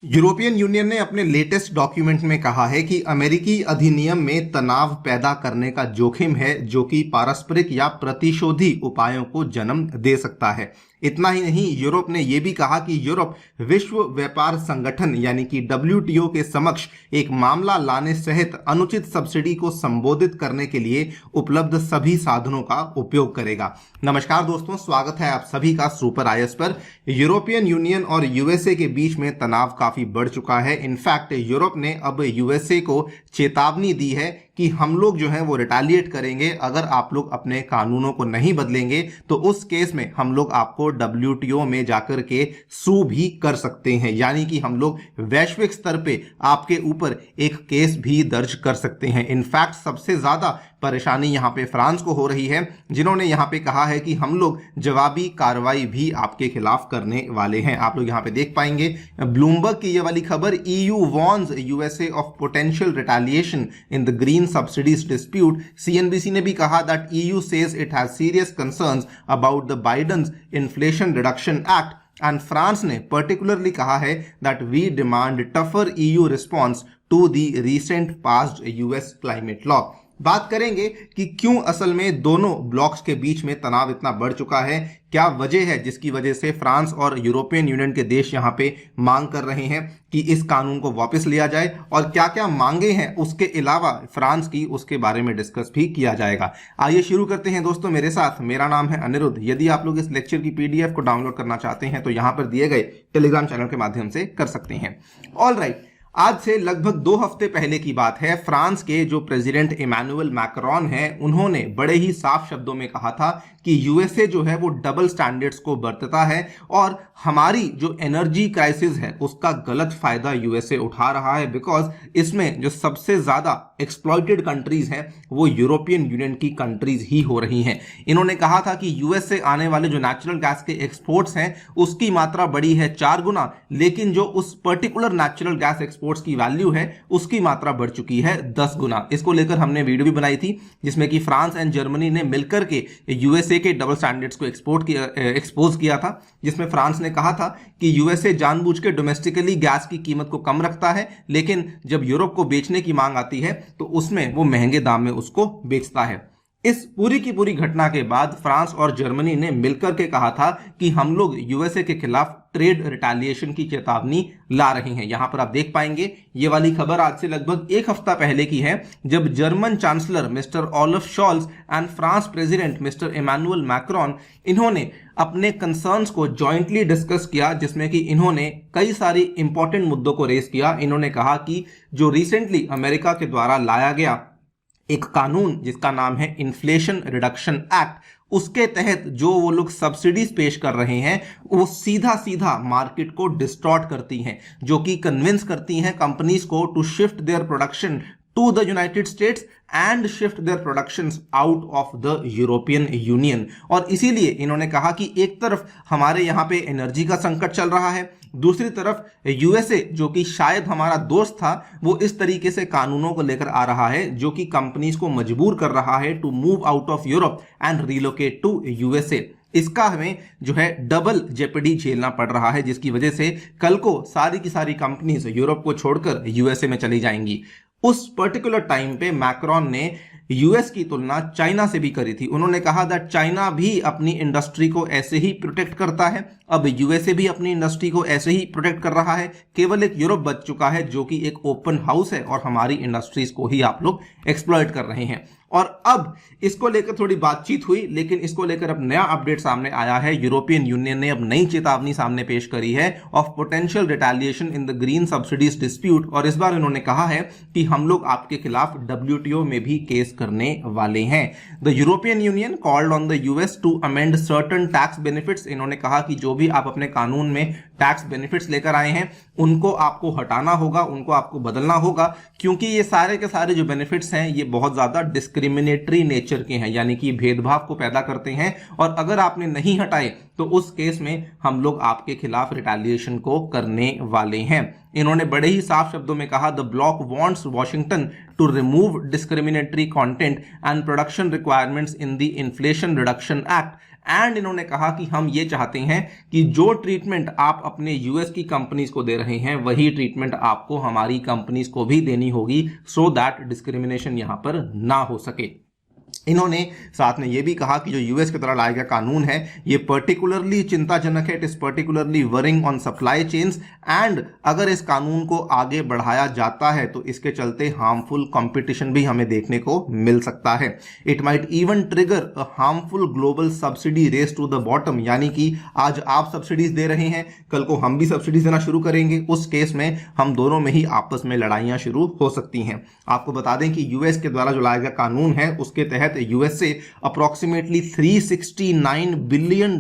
European union ने अपने latest document में कहा है कि अमेरिकी अधिनियम में तनाव पैदा करने का जोखिम है जो कि पारस्परिक या प्रतिशोधी उपायों को जन्म दे सकता है। इतना ही नहीं, यूरोप ने यह भी कहा कि यूरोप विश्व व्यापार संगठन यानी कि WTO के समक्ष एक मामला लाने सहित अनुचित सब्सिडी को संबोधित करने के लिए उपलब्ध सभी साधनों का उपयोग करेगा। नमस्कार दोस्तों, स्वागत है आप सभी का सुपर आईएएस पर। यूरोपियन यूनियन और यूएसए के बीच में तनाव काफी बढ़ चुका है। इनफैक्ट यूरोप ने अब यूएसए को चेतावनी दी है कि हम लोग जो है वो रिटालिएट करेंगे। अगर आप लोग अपने कानूनों को नहीं बदलेंगे तो उस केस में हम लोग आपको WTO में जाकर के सू भी कर सकते हैं, यानी कि हम लोग वैश्विक स्तर पे आपके ऊपर एक केस भी दर्ज कर सकते हैं। इनफैक्ट सबसे ज्यादा परेशानी यहाँ पे फ्रांस को हो रही है, जिन्होंने यहाँ पे कहा है कि हम लोग जवाबी कार्रवाई भी आपके खिलाफ करने वाले हैं। आप लोग यहाँ पे देख पाएंगे ब्लूमबर्ग की ये वाली खबर, EU warns USA of potential retaliation in the green subsidies dispute. CNBC ने भी कहा that EU says it has serious concerns about the Biden's Inflation Reduction Act and France ने पर्टिकुलरली कहा है that we demand tougher EU response to the recent passed US climate law. बात करेंगे कि क्यों असल में दोनों ब्लॉक्स के बीच में तनाव इतना बढ़ चुका है, क्या वजह है जिसकी वजह से फ्रांस और यूरोपियन यूनियन के देश यहां पे मांग कर रहे हैं कि इस कानून को वापस लिया जाए, और क्या क्या मांगे हैं उसके अलावा फ्रांस की, उसके बारे में डिस्कस भी किया जाएगा। आइए शुरू करते हैं दोस्तों मेरे साथ। मेरा नाम है अनिरुद्ध। यदि आप लोग इस लेक्चर की PDF को डाउनलोड करना चाहते हैं तो यहां पर दिए गए टेलीग्राम चैनल के माध्यम से कर सकते हैं। ऑल राइट, आज से लगभग 2 हफ्ते पहले की बात है। फ्रांस के जो प्रेसिडेंट इमैनुअल मैक्रोन हैं, उन्होंने बड़े ही साफ शब्दों में कहा था कि यूएसए जो है वो डबल स्टैंडर्ड्स को बरतता है और हमारी जो एनर्जी क्राइसिस है उसका गलत फायदा यूएसए उठा रहा है, बिकॉज इसमें जो सबसे ज्यादा एक्सप्लॉइटेड कंट्रीज हैं वो यूरोपियन यूनियन की कंट्रीज ही हो रही हैं। इन्होंने कहा था कि यूएसए आने वाले जो नेचुरल गैस के एक्सपोर्ट्स हैं उसकी मात्रा बढ़ी है 4 गुना, लेकिन जो उस पर्टिकुलर नेचुरल गैस एक्सपोर्ट्स की वैल्यू है उसकी मात्रा बढ़ चुकी है 10 गुना। इसको लेकर हमने वीडियो भी बनाई थी जिसमें कि फ्रांस एंड जर्मनी ने मिलकर के यूएसए के डबल स्टैंडर्ड्स को एक्सपोज किया था, जिसमें फ्रांस ने कहा था कि यूएसए जानबूझ के डोमेस्टिकली गैस की कीमत को कम रखता है, लेकिन जब यूरोप को बेचने की मांग आती है तो उसमें वो महंगे दाम में उसको बेचता है। इस पूरी की पूरी घटना के बाद फ्रांस और जर्मनी ने मिलकर के कहा था कि हम लोग यूएसए के खिलाफ ट्रेड रिटेलिएशन की चेतावनी ला रहे हैं। यहां पर आप देख पाएंगे ये वाली खबर आज से लगभग 1 हफ्ता पहले की है, जब German chancellor mister Olaf Scholz and France president mister Emmanuel Macron, इन्होंने अपने कंसर्न्स को जॉइंटली डिस्कस किया, जिसमें कि इन्होंने कई सारी इंपॉर्टेंट मुद्दों को रेज किया। इन्होंने कहा कि जो रिसेंटली अमेरिका के द्वारा लाया गया एक कानून जिसका नाम है इन्फ्लेशन रिडक्शन एक्ट, उसके तहत जो वो लोग सब्सिडीज पेश कर रहे हैं वो सीधा सीधा मार्केट को डिस्टॉर्ट करती हैं, जो कि कन्विंस करती हैं कंपनीज को to shift their production to the United States and shift their productions out of the European Union. और इसीलिए इन्होंने कहा कि एक तरफ हमारे यहाँ पे एनर्जी का संकट चल रहा है, दूसरी तरफ यूएसए जो कि शायद हमारा दोस्त था वो इस तरीके से कानूनों को लेकर आ रहा है जो कि कंपनीज को मजबूर कर रहा है to move out of Europe and relocate to USA. इसका हमें जो है डबल जेपडी झेलना पड़ रहा है, जिसकी वजह से कल को सारी की सारी कंपनीज यूरोप को छोड़कर यूएसए में चली जाएंगी। उस पर्टिकुलर टाइम पे मैक्रोन ने यूएस की तुलना चाइना से भी करी थी। उन्होंने कहा दैट चाइना भी अपनी इंडस्ट्री को ऐसे ही प्रोटेक्ट करता है, अब यूएसए भी अपनी इंडस्ट्री को ऐसे ही प्रोटेक्ट कर रहा है। केवल एक यूरोप बच चुका है जो कि एक ओपन हाउस है और हमारी इंडस्ट्रीज को ही आप लोग एक्सप्लॉइट कर रहे हैं। और अब इसको लेकर थोड़ी बातचीत हुई, लेकिन इसको लेकर अब नया अपडेट सामने आया है। यूरोपियन यूनियन ने अब नई चेतावनी सामने पेश करी है of potential retaliation in the green subsidies dispute, और इस बार इन्होंने कहा है कि हम लोग आपके खिलाफ WTO में भी केस करने वाले हैं। The European Union called on the US to amend certain tax benefits. इन्होंने कहा कि जो भी आप अपने कानून में टैक्स बेनिफिट्स लेकर आए हैं उनको आपको हटाना होगा, उनको आपको बदलना होगा, क्योंकि ये सारे के सारे जो बेनिफिट्स हैं ये बहुत ज्यादा डिस्क्रिमिनेटरी नेचर के हैं, यानी कि भेदभाव को पैदा करते हैं, और अगर आपने नहीं हटाए तो उस केस में हम लोग आपके खिलाफ रिटेलिएशन को करने वाले हैं। इन्होंने बड़े ही साफ शब्दों में कहा, the bloc wants Washington to remove discriminatory content and production requirements in the Inflation Reduction Act and इन्होंने कहा कि हम ये चाहते हैं कि जो ट्रीटमेंट आप अपने यूएस की कंपनीज को दे रहे हैं वही ट्रीटमेंट आपको हमारी कंपनीज को भी देनी होगी, सो दैट डिस्क्रिमिनेशन यहां पर ना हो सके। इन्होंने साथ में यह भी कहा कि जो यूएस के द्वारा लाया गया कानून है ये पर्टिकुलरली चिंताजनक है, it is particularly worrying on supply chains, and अगर इस कानून को आगे बढ़ाया जाता है तो इसके चलते हार्मफुल कंपटीशन भी हमें देखने को मिल सकता है। It might even trigger a harmful global subsidy race to the bottom, यानी कि आज आप सब्सिडीज दे रहे हैं, कल को हम भी सब्सिडीज देना शुरू करेंगे, उस केस में हम दोनों में ही आपस में लड़ाइयां शुरू हो सकती हैं। आपको बता दें कि यूएस के द्वारा जो लाया गया कानून है उसके तहत यूएस से अप्रोक्सीमेटली $369 बिलियन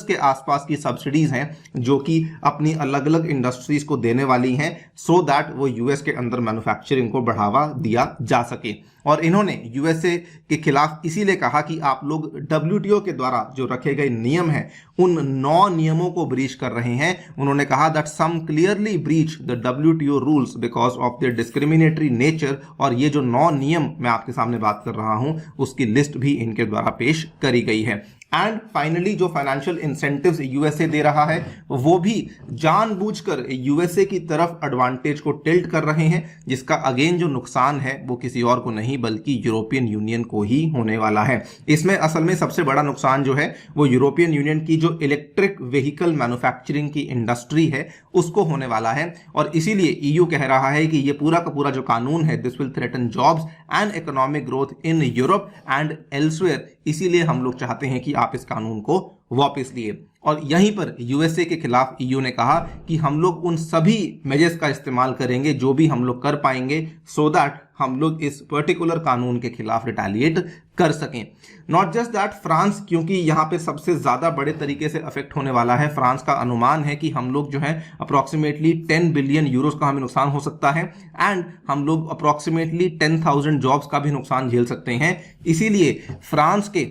के आसपास की सब्सिडीज हैं जो कि अपनी अलग अलग इंडस्ट्रीज को देने वाली हैं, सो दैट वो यूएस के अंदर मैन्युफैक्चरिंग को बढ़ावा दिया जा सके। और इन्होंने यूएसए के खिलाफ इसीलिए कहा कि आप लोग डब्ल्यूटीओ के द्वारा जो रखे गए नियम हैं उन 9 नियमों को ब्रीच कर रहे हैं। उन्होंने कहा that some clearly breach the WTO rules because of their discriminatory nature, और ये जो 9 नियम मैं आपके सामने बात कर रहा हूं उसकी लिस्ट भी इनके द्वारा पेश करी गई है। एंड फाइनली जो फाइनेंशियल इंसेंटिव्स यूएसए दे रहा है वो भी जानबूझकर यूएसए की तरफ एडवांटेज को टिल्ट कर रहे हैं, जिसका अगेन जो नुकसान है वो किसी और को नहीं बल्कि यूरोपियन यूनियन को ही होने वाला है। इसमें असल में सबसे बड़ा नुकसान जो है वो यूरोपियन यूनियन की जो इलेक्ट्रिक व्हीकल मैन्युफैक्चरिंग की इंडस्ट्री है उसको होने वाला है, और इसीलिए ईयू कह रहा है कि ये पूरा का पूरा जो कानून है this will threaten jobs and economic growth in Europe and elsewhere, इसीलिए हम लोग चाहते हैं कि आप इस कानून को वापस लिए। और यहीं पर यूएसए के खिलाफ ईयू ने कहा कि हम लोग उन सभी मेजर्स का इस्तेमाल करेंगे जो भी हम लोग कर पाएंगे, सो दैट हम लोग इस पर्टिकुलर कानून के खिलाफ रिटेलिएट कर सकें। नॉट जस्ट दैट, फ्रांस क्योंकि यहाँ पे सबसे ज्यादा बड़े तरीके से अफेक्ट होने वाला है, फ्रांस का अनुमान है कि हम लोग जो है अप्रोक्सीमेटली 10 बिलियन यूरोस का हमें नुकसान हो सकता है, एंड हम लोग अप्रोक्सीमेटली 10,000 जॉब्स का भी नुकसान झेल सकते हैं। इसीलिए फ्रांस के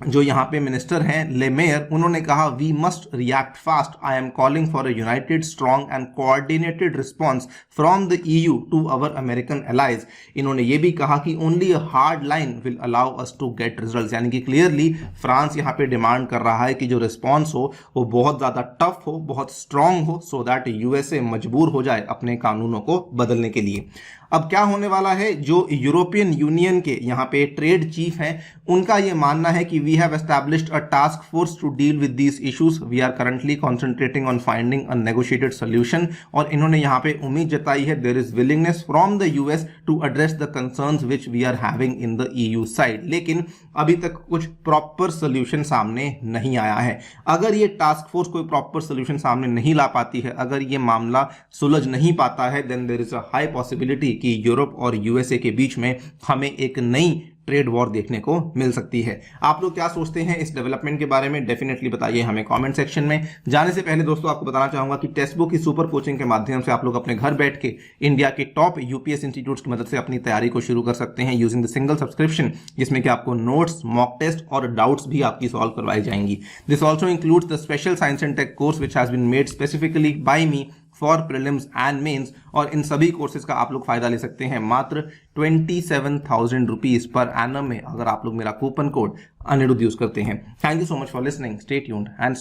जो यहाँ पे मिनिस्टर हैं ले मेयर, उन्होंने कहा we must react fast, I am calling for a united strong and coordinated response from the EU to our American allies. इन्होंने ये भी कहा कि only a hard line will allow us to get results, यानी कि clearly France यहाँ पे demand कर रहा है कि जो रिस्पॉन्स हो वो बहुत ज्यादा टफ हो, बहुत स्ट्रांग हो, सो दैट यूएसए मजबूर हो जाए अपने कानूनों को बदलने के लिए। अब क्या होने वाला है, जो यूरोपियन यूनियन के यहाँ पे ट्रेड चीफ हैं उनका ये मानना है कि we have established a task force to deal with these issues, we are currently concentrating on finding a negotiated solution. और इन्होंने यहाँ पे उम्मीद जताई है there is willingness from the US to address the concerns which we are having in the EU side, लेकिन अभी तक कुछ प्रॉपर सोल्यूशन सामने नहीं आया है। अगर ये टास्क फोर्स कोई प्रॉपर सोल्यूशन सामने नहीं ला पाती है, अगर ये मामला सुलझ नहीं पाता है, then there is a high possibility कि यूरोप और यूएसए के बीच में हमें एक नई ट्रेड वॉर देखने को मिल सकती है। आप लोग क्या सोचते हैं इस डेवलपमेंट के बारे में, डेफिनेटली बताइए हमें कमेंट सेक्शन में। जाने से पहले दोस्तों आपको बताना चाहूंगा कि टेस्टबुक की सुपर कोचिंग के माध्यम से आप लोग अपने घर बैठ के इंडिया के टॉप यूपीएस इंस्टीट्यूट्स की मदद से अपनी तैयारी को शुरू कर सकते हैं यूजिंग द सिंगल सब्सक्रिप्शन, जिसमें कि आपको नोट्स, मॉक टेस्ट और डाउट्स भी आपकी सॉल्व करवाई जाएंगी। This also includes the special science and tech course which has been made specifically by me for prelims and mains, और इन सभी कोर्सेज का आप लोग फायदा ले सकते हैं मात्र 27,000 रुपीज पर एनम में, अगर आप लोग मेरा कूपन कोड अनिरुद्ध यूज करते हैं। Thank you so much for listening, stay tuned and